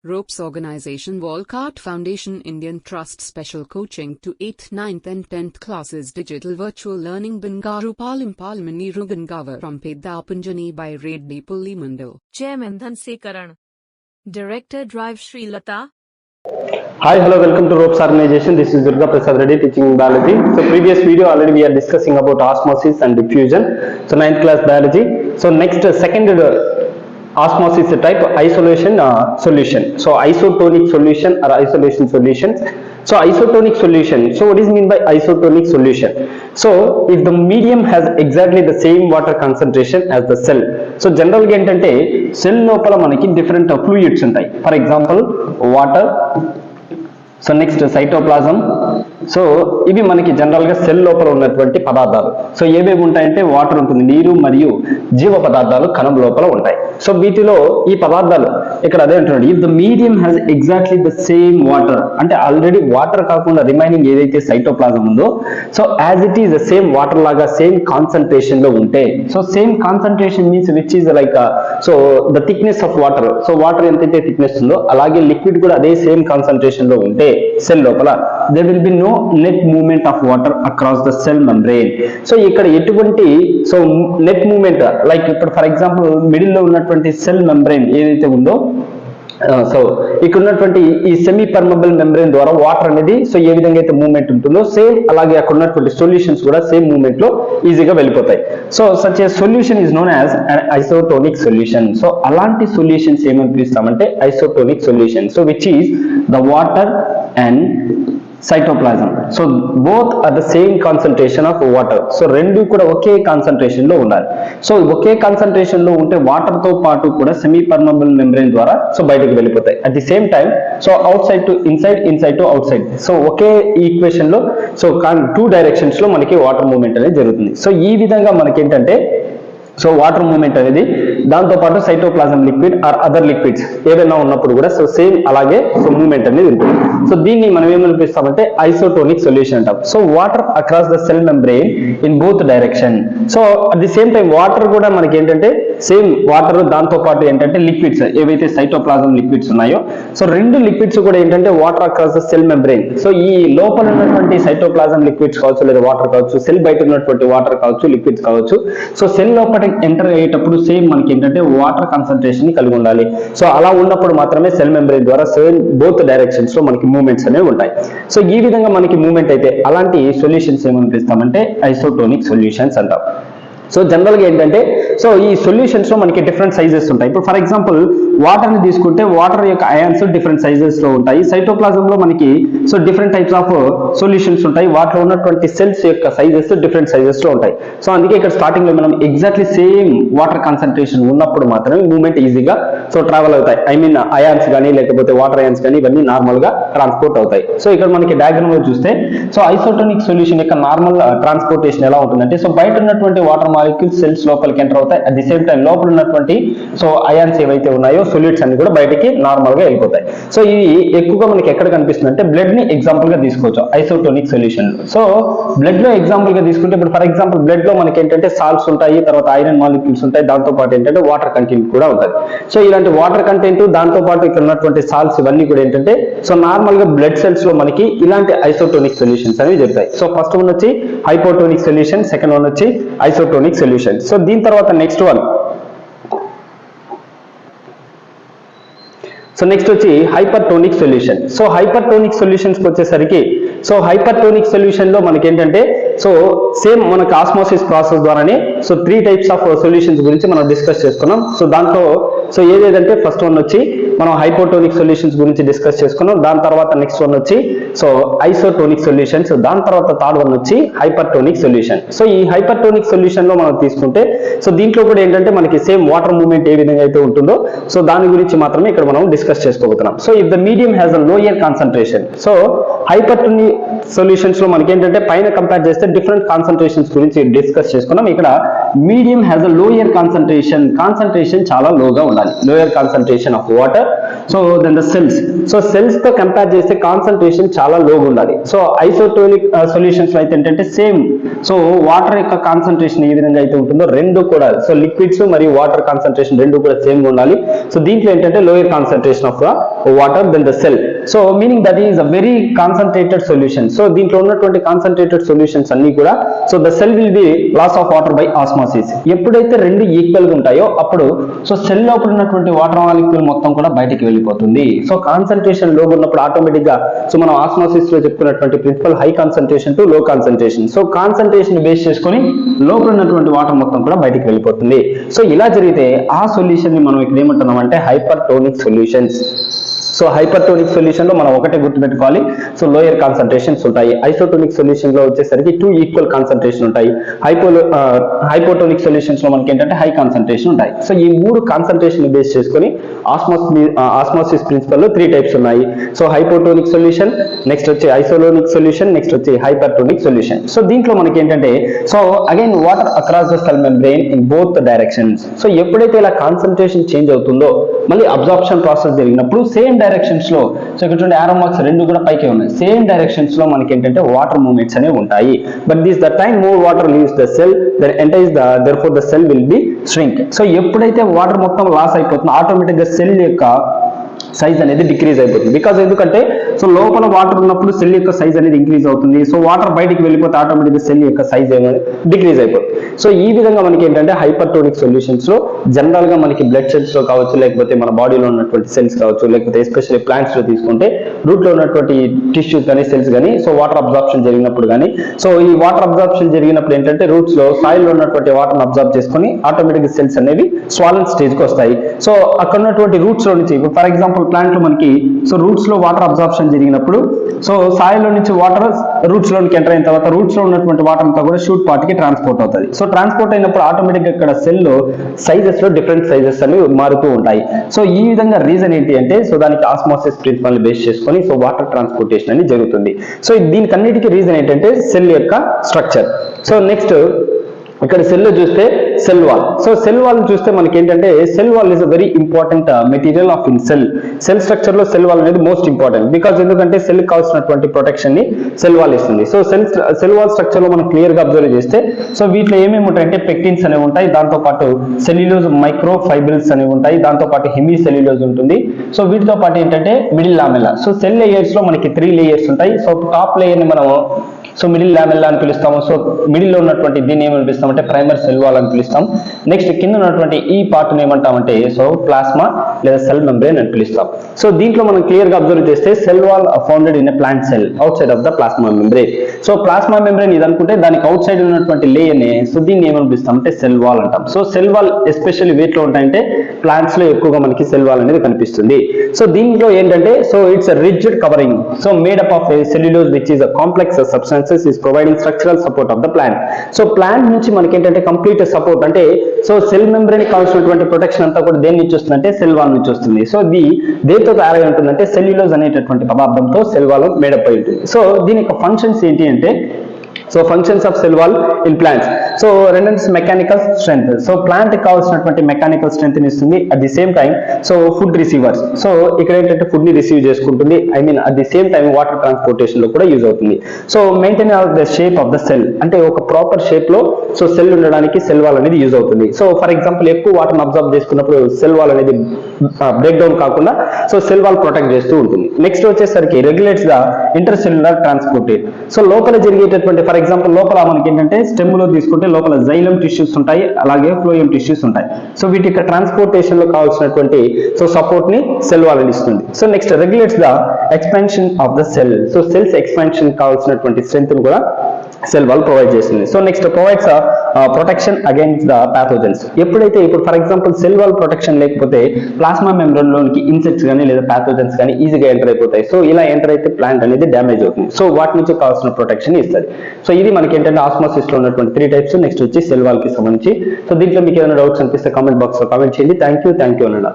Ropes Organization Walcott Foundation Indian Trust Special Coaching to 8th, 9th and 10th Classes Digital Virtual Learning Bangaru Palimani Rugangavar from Pedapunjani by Reddy Pulli Mandal. Chairman Dhanse Karan. Director Drive Sri Lata. Hi, hello, welcome to Ropes Organization. This is Durga Prasad Reddy teaching biology. So previous video already we are discussing about osmosis and diffusion. So 9th class biology. So next second osmosis type isolation solution. So isotonic solution or isolation solutions. So isotonic solution. So what is mean by isotonic solution? So if the medium has exactly the same water concentration as the cell. So general ga entante cell lopala manaki different fluids untai. For example, water. So next cytoplasm. So ఇవి మనకి జనరల్గా cell లోపల ఉన్నటువంటి పదార్థాలు. So ఏవేవి ఉంటాయంటే water ఉంటుంది, నీరు మరియు జీవ పదార్థాలు కణం లోపల ఉంటాయి. సో వీటిలో ఈ పదార్థాలు ఇక్కడ అదే అంటున్నాడు, if the medium has exactly the same water, అంటే ఆల్రెడీ వాటర్ కాకుండా రిమైనింగ్ ఏదైతే సైటోప్లాజం ఉందో so as it is the same water లాగా సేమ్ కాన్సన్ట్రేషన్ లో ఉంటే, so same concentration means which is like so the thickness of water. So water ఎంతైతే thickness ఉందో అలాగే లిక్విడ్ కూడా అదే సేమ్ కాన్సన్ట్రేషన్ లో ఉంటే సెల్ లోపల there will be no net movement of water across the cell membrane. So ఇక్కడ ఎటువంటి సో నెట్ మూవ్మెంట్ లైక్ ఇప్పుడు ఫర్ ఎగ్జాంపుల్ మిడిల్ లో ఉన్నటువంటి సెల్ మెంబ్రెయిన్ ఏదైతే ఉందో సో ఇక్కడ ఉన్నటువంటి ఈ సెమీ పర్మబుల్ మెంబ్రెయిన్ ద్వారా వాటర్ అనేది సో ఏ విధంగా అయితే మూవ్మెంట్ ఉంటుందో సేమ్ అలాగే అక్కడ ఉన్నటువంటి సొల్యూషన్స్ కూడా సేమ్ మూవ్మెంట్ లో ఈజీగా వెళ్ళిపోతాయి. So such a solution is known as isotonic solution. So అలాంటి సొల్యూషన్స్ ఏమని పిలుస్తామంటే isotonic solution. So which is the water and cytoplasm. So both are the same concentration of water. So రెండు కూడా ఒకే concentration లో ఉండాలి. సో ఒకే concentration లో ఉంటే water తో పాటు కూడా సెమీ పర్మబుల్ మెంబ్రెయిన్ ద్వారా సో బయటకు వెళ్ళిపోతాయి. At the same time so out side to inside, inside to out side. So okay equation లో సో టూ డైరెక్షన్స్ లో మనకి వాటర్ మూవ్మెంట్ అనేది జరుగుతుంది. సో ఈ విధంగా మనకి ఏంటంటే సో వాటర్ మూవ్మెంట్ అనేది దాంతో పాటు cytoplasm liquid are other liquids ఏదైనా ఉన్నప్పుడు కూడా సో సేమ్ అలాగే సో మూవ్మెంట్ అనేది ఉంటుంది. సో దీన్ని మనం ఏమని పిలుస్తామంటే ఐసోటోనిక్ సొల్యూషన్ అంటాం. So water across the cell membrane in both direction. So at the same time water కూడా మనకి ఏంటంటే సేమ్ వాటర్ దాంతో పాటు ఏంటంటే లిక్విడ్స్ ఏవైతే సైటోప్లాజం లిక్విడ్స్ ఉన్నాయో సో రెండు లిక్విడ్స్ కూడా ఏంటంటే water across the cell membrane. So ఈ లోపల ఉన్నటువంటి సైటోప్లాజం లిక్విడ్స్ కావచ్చు లేదా వాటర్ కావచ్చు, సెల్ బయట ఉన్నటువంటి వాటర్ కావచ్చు, లిక్విడ్స్ కావచ్చు. సో సెల్ లోపల ఎంటర్ అయ్యేటప్పుడు సేమ్ మనకి ఏంటంటే వాటర్ కాన్సన్ట్రేషన్ ని కలిగి ఉండాలి. సో అలా ఉన్నప్పుడు మాత్రమే సెల్ మెంబ్రెయిన్ ద్వారా సేమ్ బోత్ డైరెక్షన్స్ లో మనకి మూవ్మెంట్స్ అనేవి ఉంటాయి. సో ఈ విధంగా మనకి మూవ్మెంట్ అయితే అలాంటి సొల్యూషన్స్ ఏమని పిలుస్తామంటే ఐసోటోనిక్ సొల్యూషన్స్ అంటాం. సో జనరల్ గా ఏంటంటే సో ఈ సొల్యూషన్స్ లో మనకి డిఫరెంట్ సైజెస్ ఉంటాయి. ఇప్పుడు ఫర్ ఎగ్జాంపుల్ వాటర్ ని తీసుకుంటే వాటర్ యొక్క అయాన్స్ డిఫరెంట్ సైజెస్ లో ఉంటాయి. సైటోప్లాజం లో మనకి so different types of solutions ఉంటాయి. వాటిలో ఉన్నటువంటి సెల్స్ యొక్క సైజెస్ డిఫరెంట్ సైజెస్ లో ఉంటాయి. సో అందుకే ఇక్కడ స్టార్టింగ్ లో మనం ఎగ్జాక్ట్లీ సేమ్ వాటర్ కాన్సన్ట్రేషన్ ఉన్నప్పుడు మాత్రమే మూవ్మెంట్ ఈజీగా సో ట్రావెల్ అవుతాయి. ఐ మీన్ అయాన్స్ కానీ లేకపోతే వాటర్ అయాన్స్ కానీ ఇవన్నీ నార్మల్ గా ట్రాన్స్పోర్ట్ అవుతాయి. సో ఇక్కడ మనకి డయాగ్రామ్ లో చూస్తే సో ఐసోటోనిక్ సొల్యూషన్ యొక్క నార్మల్ ట్రాన్స్పోర్టేషన్ ఎలా ఉంటుందంటే సో బయట ఉన్నటువంటి వాటర్ మాలిక్యూల్స్ సెల్స్ లోపలికి ఎంటర్ అవుతాయి. అట్ ది సేమ్ టైం లోపల ఉన్నటువంటి సో అయాన్స్ ఏవైతే ఉన్నాయో సొల్యూట్స్ అన్ని కూడా బయటికి నార్మల్ గా వెళ్ళిపోతాయి. సో ఇది ఎక్కువగా మనకి ఎక్కడ కనిపిస్తుంది అంటే బ్లడ్ ని ఎగ్జాంపుల్ గా తీసుకోవచ్చు ఐసోటోనిక్ సొల్యూషన్. సో బ్లడ్ లో ఎగ్జాంపుల్ గా తీసుకుంటే ఇప్పుడు ఫర్ ఎగ్జాంపుల్ బ్లడ్ లో మనకి ఏంటంటే సాల్ట్స్ ఉంటాయి, తర్వాత ఐరన్ మాలిక్యూల్స్ ఉంటాయి, దాంతో పాటు ఏంటంటే వాటర్ కంటెంట్ కూడా ఉంటుంది. సో ఇలాంటి వాటర్ కంటెంట్ దాంతో పాటు ఇక్కడ ఉన్నటువంటి సాల్ట్స్ ఇవన్నీ కూడా ఏంటంటే సో నార్మల్ గా బ్లడ్ సెల్స్ లో మనకి ఇలాంటి ఐసోటోనిక్ సొల్యూషన్స్ అనేవి చెప్తాయి. సో ఫస్ట్ వన్ వచ్చి హైపోటోనిక్ సొల్యూషన్, సెకండ్ వన్ వచ్చి ఐసోటోనిక్ సొల్యూషన్. సో దీని తర్వాత నెక్స్ట్ వన్ సో నెక్స్ట్ వచ్చి hypertonic solution. So hypertonic solutions వచ్చేసరికి సో హైపర్టోనిక్ సొల్యూషన్ లో మనకి ఏంటంటే సో సేమ్ మనకు ఆస్మోసిస్ ప్రాసెస్ ద్వారానే సో 3 టైప్స్ ఆఫ్ సొల్యూషన్స్ గురించి మనం డిస్కస్ చేసుకున్నాం. సో దాంట్లో సో ఏదేదంటే ఫస్ట్ వన్ వచ్చి మనం హైపోటోనిక్ సొల్యూషన్స్ గురించి డిస్కస్ చేసుకున్నాం. దాని తర్వాత నెక్స్ట్ వన్ వచ్చి సో ఐసోటోనిక్ సొల్యూషన్స్, దాని తర్వాత థర్డ్ వన్ వచ్చి హైపర్టోనిక్ సొల్యూషన్. సో ఈ హైపర్టోనిక్ సొల్యూషన్ లో మనం తీసుకుంటే సో దీంట్లో కూడా ఏంటంటే మనకి సేమ్ వాటర్ మూవ్మెంట్ ఏ విధంగా అయితే ఉంటుందో సో దాని గురించి మాత్రమే ఇక్కడ మనం డిస్కస్ చేసుకోబోతున్నాం. So if the medium has a lower concentration. So hypertonic solutions లో మనకి ఏంటంటే పైన కంపేర్ చేస్తే డిఫరెంట్ కాన్సన్ట్రేషన్స్ గురించి డిస్కస్ చేసుకున్నాం. ఇక్కడ medium has a lower concentration చాలా లోగా ఉండాలి, lower concentration of water. So then the cells తో కంపేర్ చేస్తే కాన్సన్ట్రేషన్ చాలా లోగా ఉండాలి. సో ఐసోటోనిక్ సొల్యూషన్స్ లో అయితే ఏంటంటే సేమ్, సో వాటర్ యొక్క కాన్సన్ట్రేషన్ ఏ విధంగా అయితే ఉంటుందో రెండు కూడా, సో లిక్విడ్స్ మరియు వాటర్ కాన్సన్ట్రేషన్ రెండు కూడా సేమ్ గా ఉండాలి. సో దీంట్లో ఏంటంటే lower concentration of water then the cell. So meaning that is a very concentrated solution. So దీంట్లో ఉన్నటువంటి కాన్సన్ట్రేటెడ్ సొల్యూషన్స్ అన్ని కూడా, so the cell will be loss of water by osmosis. ఎప్పుడైతే రెండు ఈక్వల్ గా ఉంటాయో అప్పుడు సో సెల్ లోపల ఉన్నటువంటి వాటర్ మాలిక్యూల్ మొత్తం కూడా బయటికి వెళ్ళిపోతుంది. సో కాన్సన్ట్రేషన్ లో ఉన్నప్పుడు ఆటోమేటిక్ గా, సో మనం ఆస్మాసిస్ లో చెప్పుకున్నటువంటి principle high concentration to low concentration. So concentration base చేసుకొని లోపల ఉన్నటువంటి వాటర్ మొత్తం కూడా బయటికి వెళ్ళిపోతుంది. సో ఇలా జరిగితే ఆ సొల్యూషన్ ని మనం ఇక్కడ ఏమంటున్నాం అంటే hypertonic solutions. So hypertonic solution లో మనం ఒకటే గుర్తుపెట్టుకోవాలి, సో లోయర్ కాన్సన్ట్రేషన్స్ ఉంటాయి. ఐసోటోనిక్ సొల్యూషన్ లో వచ్చేసరికి 2 ఈక్వల్ కాన్సన్ట్రేషన్ ఉంటాయి. హైపోటోనిక్ సొల్యూషన్స్ లో మనకి ఏంటంటే హై కాన్సన్ట్రేషన్ ఉంటాయి. సో ఈ 3 కాన్సన్ట్రేషన్ బేస్ చేసుకొని ఆస్మోసిస్ ప్రిన్సిపల్ లో 3 టైప్స్ ఉన్నాయి. సో హైపోటోనిక్ సొల్యూషన్, నెక్స్ట్ వచ్చి ఐసోటోనిక్ సొల్యూషన్, నెక్స్ట్ వచ్చి హైపర్టోనిక్ సొల్యూషన్. సో దీంట్లో మనకి ఏంటంటే, so again water across the cell membrane in both directions. So ఎప్పుడైతే ఇలా కాన్సన్ట్రేషన్ చేంజ్ అవుతుందో మళ్ళీ అబ్జార్ప్షన్ ప్రాసెస్ జరిగినప్పుడు సేమ్ డైరెక్షన్స్ లో, సో ఇక్కడ చూడండి ఆరో మార్క్స్ రెండు కూడా పైకే ఉన్నాయి, సేమ్ డైరెక్షన్స్ లో మనకి ఏంటంటే వాటర్ మూవ్మెంట్స్ అనేవి ఉంటాయి. But this the time more water leaves the cell, then enters the therefore the cell will be shrink. So ఎప్పుడైతే వాటర్ మొత్తం లాస్ అయిపోతుందో ఆటోమేటిక్ గా సెల్ యొక్క సైజ్ అనేది డిక్రీజ్ అయిపోతుంది. బికాజ్ ఎందుకంటే సో లోపల వాటర్ ఉన్నప్పుడు సెల్ యొక్క సైజ్ అనేది ఇంక్రీజ్ అవుతుంది. సో వాటర్ బయటికి వెళ్ళిపోతే ఆటోమేటిక్ సెల్ యొక్క సైజ్ అనేది డిక్రీజ్ అయిపోతుంది. సో ఈ విధంగా మనకి ఏంటంటే హైపర్టోనిక్ సొల్యూషన్స్ లో జనరల్ గా మనకి బ్లడ్ సెల్స్ లో కావచ్చు, లేకపోతే మన బాడీలో ఉన్నటువంటి సెల్స్ కావచ్చు, లేకపోతే ఎస్పెషల్లీ ప్లాంట్స్ లో తీసుకుంటే రూట్ లో ఉన్నటువంటి టిష్యూస్ కానీ సెల్స్ కానీ, సో వాటర్ అబ్జార్ప్షన్ జరిగినప్పుడు కానీ, సో ఈ వాటర్ అబ్జార్ప్షన్ జరిగినప్పుడు ఏంటంటే రూట్స్ లో సాయిల్ లో ఉన్నటువంటి వాటర్ అబ్జార్బ్ చేసుకొని ఆటోమేటిక్ సెల్స్ అనేవి స్వాలన్ స్టేజ్ కి వస్తాయి. సో అక్కడ ఉన్నటువంటి రూట్స్ లో నుంచి, ఫర్ ఎగ్జాంపుల్ ప్లాంట్ లో మనకి సో రూట్స్ లో వాటర్ అబ్జార్ప్షన్ జరిగినప్పుడు, సో సాయిల్ లో నుంచి వాటర్ రూట్స్ లోకి ఎంటర్ అయిన తర్వాత రూట్స్ లో ఉన్నటువంటి వాటర్ అంతా కూడా షూట్ పార్ట్ కి ట్రాన్స్పోర్ట్ అవుతుంది. సో ట్రాన్స్పోర్ట్ అయినప్పుడు ఆటోమేటిక్ గా ఇక్కడ సెల్ లో సైజెస్ లో డిఫరెంట్ సైజెస్ అనేవి మారుతూ ఉంటాయి. సో ఈ విధంగా రీజన్ ఏంటి అంటే, సో దానికి ఆస్మోసిస్ ప్రిన్సిపల్ బేస్ చేసుకొని సో వాటర్ ట్రాన్స్పోర్టేషన్ అనేది జరుగుతుంది. సో దీనికి అన్నిటికీ రీజన్ ఏంటంటే సెల్ యొక్క స్ట్రక్చర్. సో నెక్స్ట్ ఇక్కడ సెల్ లో చూస్తే cell wall. So cell wall చూస్తే మనకి ఏంటంటే cell wall is a very important material of in cell structure లో సెల్ వాల్ అనేది మోస్ట్ ఇంపార్టెంట్. బికాజ్ ఎందుకంటే సెల్ కావాల్సినటువంటి ప్రొటెక్షన్ ని సెల్ వాల్ ఇస్తుంది. సో సెల్ వాల్ స్ట్రక్చర్ లో మనం క్లియర్ గా అబ్జర్వ్ చేస్తే, సో వీటిలో ఏమేమి ఉంటాయంటే పెక్టిన్స్ అనేవి ఉంటాయి, దాంతో పాటు సెల్యులోజ్ మైక్రో ఫైబ్రిల్స్ అనేవి ఉంటాయి, దాంతో పాటు హెమీ సెల్యులోజ్ ఉంటుంది. సో వీటితో పాటు ఏంటంటే middle lamella. So cell layers లో మనకి 3 లేయర్స్ ఉంటాయి. సో టాప్ లేయర్ ని మనం సో మిడిల్ లామెల్లా అని పిలుస్తాము. సో మిడిల్ లో ఉన్నటువంటి దీన్ని ఏమని పిలుస్తామంటే ప్రైమర్ సెల్ వాల్ అని పిలుస్తాం. నెక్స్ట్ కింద ఉన్నటువంటి ఈ పార్ట్ ని ఏమంటామంటే సో ప్లాస్మా లేదా సెల్ మెంబ్రేన్ అని పిలుస్తాం. సో దీంట్లో మనం క్లియర్ గా అబ్జర్వ్ చేస్తే cell wall founded in a plant cell out side of the plasma membrane. So plasma membrane ఇది అనుకుంటే దానికి అవుట్ సైడ్ ఉన్నటువంటి లేయర్ ని, సో దీన్ని ఏమని పిలుస్తాం అంటే సెల్ వాల్ అంటాం. సో సెల్ వాల్ ఎస్పెషల్లీ వేట్లో ఉంటాయంటే ప్లాంట్స్ లో ఎక్కువగా మనకి సెల్ వాల్ అనేది కనిపిస్తుంది. సో దీంట్లో ఏంటంటే so it's rigid covering, so made up of cellulose which is a complex substances is providing structural support of the plant. So plant నుంచి మనకి ఏంటంటే కంప్లీట్ సపోర్ట్ అంటే, సో సెల్ మెంబ్రేన్ కావాల్సినటువంటి protection అంతా కూడా దేని నుంచి వస్తుందంటే సెల్ వాల్ నుంచి వస్తుంది. సో ఇది దేంతో తయారై ఉంటుందంటే సెల్యులోజ్ అనేటటువంటి పదార్థంతో సెల్ వాల్ మేడప్ అయి ఉంటుంది. సో దీని యొక్క ఫంక్షన్స్ ఏంటి అంటే, so functions of cell wall in plants. So రెండోది మెకానికల్ స్ట్రెంత్. సో ప్లాంట్ కి కావాల్సినటువంటి మెకానికల్ స్ట్రెంత్ ఇస్తుంది. At the same time so food receivers, so ఇక్కడ ఏంటంటే ఫుడ్ ని రిసీవ్ చేసుకుంటుంది. I mean at the same time water transportation లో కూడా యూజ్ అవుతుంది. So maintain the shape of the cell, అంటే ఒక ప్రాపర్ షేప్ లో సో సెల్ ఉండడానికి సెల్ వాల్ అనేది యూజ్ అవుతుంది. సో ఫర్ ఎగ్జాంపుల్ ఎక్కువ వాటర్ అబ్జర్వ్ చేసుకున్నప్పుడు సెల్ వాల్ అనేది బ్రేక్ డౌన్ కాకుండా సో సెల్ వాల్ ప్రొటెక్ట్ చేస్తూ ఉంటుంది. నెక్స్ట్ వచ్చేసరికి regulates the intercellular transport. So లోపల జరిగేటటువంటి ఫర్ ఎగ్జాంపుల్ లోపల మనకి ఏంటంటే స్టెమ్ లో తీసుకుంటే లోపల జైలం టిష్యూస్ ఉంటాయి, అలాగే ఫ్లోయం టిష్యూస్ ఉంటాయి. సో వీటి ట్రాన్స్పోర్టేషన్ లో కావాల్సినటువంటి సో సపోర్ట్ ని సెల్ వాల్ ఇస్తుంది. So next regulates the expansion of the cell. So cells expansion కావాల్సినటువంటి స్ట్రెంత్ ని కూడా సెల్ వాల్ ప్రొవైడ్ చేస్తుంది. So next provides protection against the pathogens. ఎప్పుడైతే ఇప్పుడు for example cell wall protection లేకపోతే plasma membrane లోనికి insects కానీ లేదా పాథోజన్స్ కానీ ఈజీగా ఎంటర్ అయిపోతాయి. సో ఇలా ఎంటర్ అయితే ప్లాంట్ అనేది డ్యామేజ్ అవుతుంది. సో వాటి నుంచి కావాల్సిన ప్రొటెక్షన్ ఇస్తుంది. సో ఇది మనకి ఏంటంటే ఆస్మోసిస్ లో ఉన్నటువంటి 3 టైప్స్. నెక్స్ట్ వచ్చి సెల్ వాల్ కి సంబంధించి. సో దీంట్లో మీకు ఏదైనా డౌట్స్ అనిపిస్తే కామెంట్ బాక్స్ లో కామెంట్ చేయండి. థ్యాంక్ యూ అన్న.